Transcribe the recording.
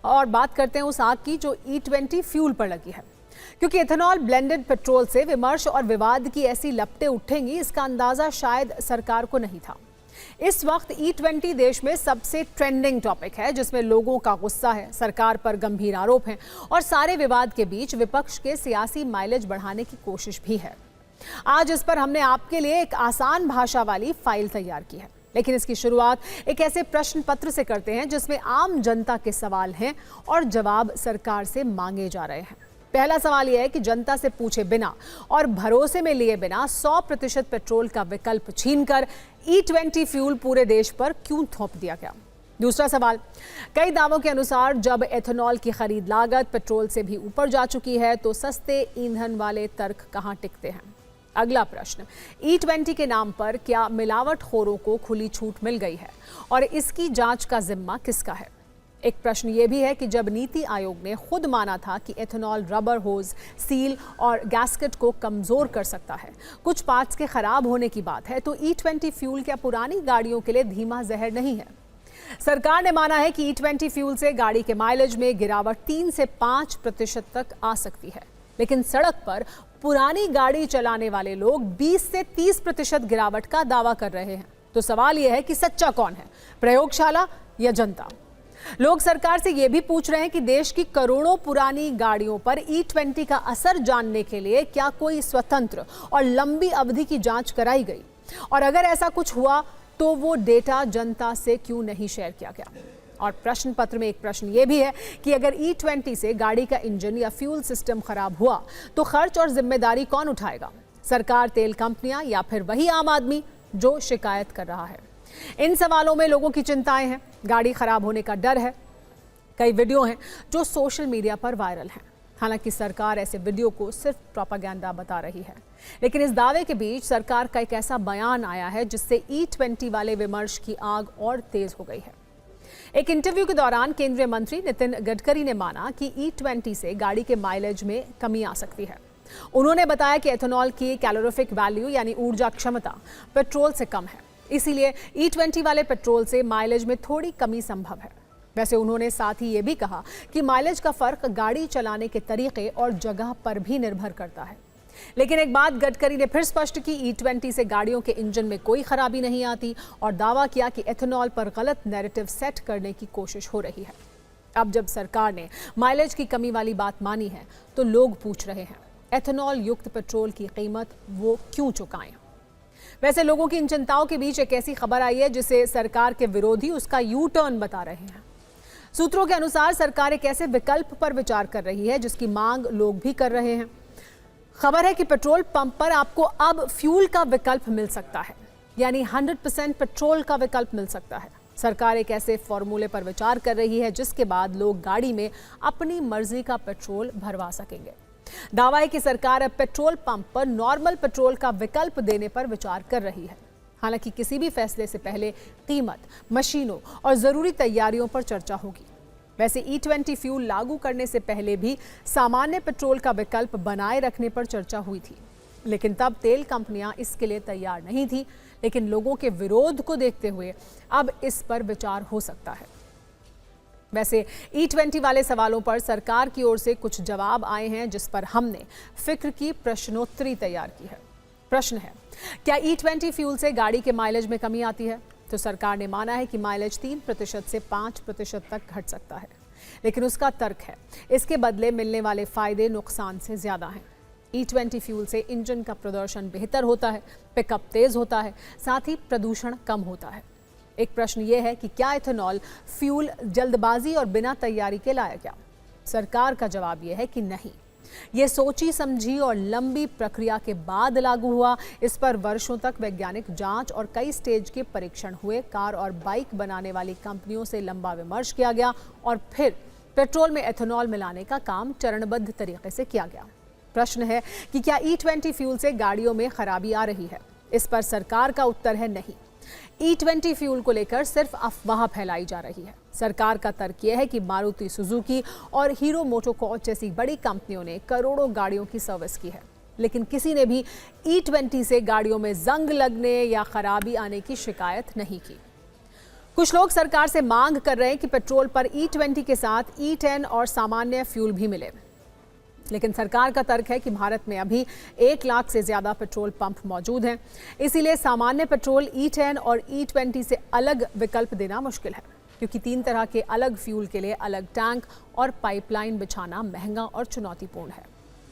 और बात करते हैं उस आग की जो E20 फ्यूल पर लगी है, क्योंकि इथेनॉल ब्लेंडेड पेट्रोल से विमर्श और विवाद की ऐसी लपटें उठेंगी, इसका अंदाजा शायद सरकार को नहीं था। इस वक्त E20 देश में सबसे ट्रेंडिंग टॉपिक है, जिसमें लोगों का गुस्सा है, सरकार पर गंभीर आरोप हैं और सारे विवाद के बीच विपक्ष के सियासी माइलेज बढ़ाने की कोशिश भी है। आज इस पर हमने आपके लिए एक आसान भाषा वाली फाइल तैयार की है, लेकिन इसकी शुरुआत एक ऐसे प्रश्न पत्र से करते हैं जिसमें आम जनता के सवाल हैं और जवाब सरकार से मांगे जा रहे हैं। पहला सवाल यह है कि जनता से पूछे बिना और भरोसे में लिए बिना 100% पेट्रोल का विकल्प छीनकर E20 फ्यूल पूरे देश पर क्यों थोप दिया गया। दूसरा सवाल, कई दावों के अनुसार जब एथेनॉल की खरीद लागत पेट्रोल से भी ऊपर जा चुकी है तो सस्ते ईंधन वाले तर्क कहां टिकते हैं। अगला प्रश्न, E20 के नाम पर क्या मिलावटखोरों को खुली छूट मिल गई है और इसकी जांच का जिम्मा किसका है। एक प्रश्न यह भी है कि जब नीति आयोग ने खुद माना था कि एथेनॉल रबर होज, सील और गैस्केट को कमजोर कर सकता है, कुछ पार्ट्स के खराब होने की बात है, तो E20 फ्यूल क्या पुरानी गाड़ियों के लिए धीमा जहर नहीं है। सरकार ने माना है कि E20 फ्यूल से गाड़ी के माइलेज में गिरावट 3 से 5% तक आ सकती है, लेकिन सड़क पर पुरानी गाड़ी चलाने वाले लोग 20 से 30% गिरावट का दावा कर रहे हैं। तो सवाल यह है कि सच्चा कौन है, प्रयोगशाला या जनता। लोग सरकार से यह भी पूछ रहे हैं कि देश की करोड़ों पुरानी गाड़ियों पर E20 का असर जानने के लिए क्या कोई स्वतंत्र और लंबी अवधि की जांच कराई गई, और अगर ऐसा कुछ हुआ तो वो डेटा जनता से क्यों नहीं शेयर किया गया। और प्रश्न पत्र में एक प्रश्न यह भी है कि अगर E20 से गाड़ी का इंजन या फ्यूल सिस्टम खराब हुआ तो खर्च और जिम्मेदारी कौन उठाएगा, सरकार, तेल कंपनियां या फिर वही आम आदमी जो शिकायत कर रहा है। इन सवालों में लोगों की चिंताएं हैं, गाड़ी खराब होने का डर है। कई वीडियो हैं जो सोशल मीडिया पर वायरल हैं। हालांकि सरकार ऐसे वीडियो को सिर्फ प्रोपेगेंडा बता रही है, लेकिन इस दावे के बीच सरकार का एक ऐसा बयान आया है जिससे E20 वाले विमर्श की आग और तेज हो गई है। एक इंटरव्यू के दौरान केंद्रीय मंत्री नितिन गडकरी ने माना कि E20 से गाड़ी के माइलेज में कमी आ सकती है। उन्होंने बताया कि एथेनॉल की कैलोरीफिक वैल्यू यानी ऊर्जा क्षमता पेट्रोल से कम है, इसीलिए E20 वाले पेट्रोल से माइलेज में थोड़ी कमी संभव है। वैसे उन्होंने साथ ही ये भी कहा कि माइलेज का फर्क गाड़ी चलाने के तरीके और जगह पर भी निर्भर करता है। लेकिन एक बात गडकरी ने फिर स्पष्ट की, E20 से गाड़ियों के इंजन में कोई खराबी नहीं आती, और दावा किया कि एथेनॉल पर गलत नैरेटिव सेट करने की कोशिश हो रही है। अब जब सरकार ने माइलेज की कमी वाली बात मानी है तो लोग पूछ रहे हैं, एथेनॉल युक्त पेट्रोल की कीमत वो क्यों चुकाएं। वैसे लोगों की इन चिंताओं के बीच एक ऐसी खबर आई है जिसे सरकार के विरोधी उसका यू टर्न बता रहे हैं। सूत्रों के अनुसार सरकार एक ऐसे विकल्प पर विचार कर रही है जिसकी मांग लोग भी कर रहे हैं। खबर है कि पेट्रोल पंप पर आपको अब फ्यूल का विकल्प मिल सकता है, यानी 100% पेट्रोल का विकल्प मिल सकता है। सरकार एक ऐसे फॉर्मूले पर विचार कर रही है जिसके बाद लोग गाड़ी में अपनी मर्जी का पेट्रोल भरवा सकेंगे। दावा है कि सरकार अब पेट्रोल पंप पर नॉर्मल पेट्रोल का विकल्प देने पर विचार कर रही है। हालांकि किसी भी फैसले से पहले कीमत, मशीनों और जरूरी तैयारियों पर चर्चा होगी। वैसे E20 फ्यूल लागू करने से पहले भी सामान्य पेट्रोल का विकल्प बनाए रखने पर चर्चा हुई थी, लेकिन तब तेल कंपनियां इसके लिए तैयार नहीं थी। लेकिन लोगों के विरोध को देखते हुए अब इस पर विचार हो सकता है। वैसे E20 वाले सवालों पर सरकार की ओर से कुछ जवाब आए हैं जिस पर हमने फिक्र की प्रश्नोत्तरी तैयार की है। प्रश्न है, क्या E20 फ्यूल से गाड़ी के माइलेज में कमी आती है। तो सरकार ने माना है कि माइलेज 3% से 5% तक घट सकता है, लेकिन उसका तर्क है इसके बदले मिलने वाले फायदे नुकसान से ज्यादा हैं। E20 फ्यूल से इंजन का प्रदर्शन बेहतर होता है, पिकअप तेज होता है, साथ ही प्रदूषण कम होता है। एक प्रश्न यह है कि क्या एथेनॉल फ्यूल जल्दबाजी और बिना तैयारी के लाया गया। सरकार का जवाब यह है कि नहीं, ये सोची समझी और लंबी प्रक्रिया के बाद लागू हुआ। इस पर वर्षों तक वैज्ञानिक जांच और कई स्टेज के परीक्षण हुए। कार और बाइक बनाने वाली कंपनियों से लंबा विमर्श किया गया और फिर पेट्रोल में एथेनॉल मिलाने का काम चरणबद्ध तरीके से किया गया। प्रश्न है कि क्या E20 फ्यूल से गाड़ियों में खराबी आ रही है। इस पर सरकार का उत्तर है नहीं। E20 फ्यूल को लेकर सिर्फ अफवाह फैलाई जा रही है। सरकार का तर्क यह है कि मारुति सुजुकी और हीरो मोटोकॉर्प जैसी बड़ी कंपनियों ने करोड़ों गाड़ियों की सर्विस की है, लेकिन किसी ने भी E20 से गाड़ियों में जंग लगने या खराबी आने की शिकायत नहीं की। कुछ लोग सरकार से मांग कर रहे हैं कि पेट्रोल पर E20 के साथ E10 और सामान्य फ्यूल भी मिले, लेकिन सरकार का तर्क है कि भारत में अभी 1 लाख से ज्यादा पेट्रोल पंप मौजूद हैं, इसीलिए सामान्य पेट्रोल E10 और E20 से अलग विकल्प देना मुश्किल है, क्योंकि 3 तरह के अलग फ्यूल के लिए अलग टैंक और पाइपलाइन बिछाना महंगा और चुनौतीपूर्ण है।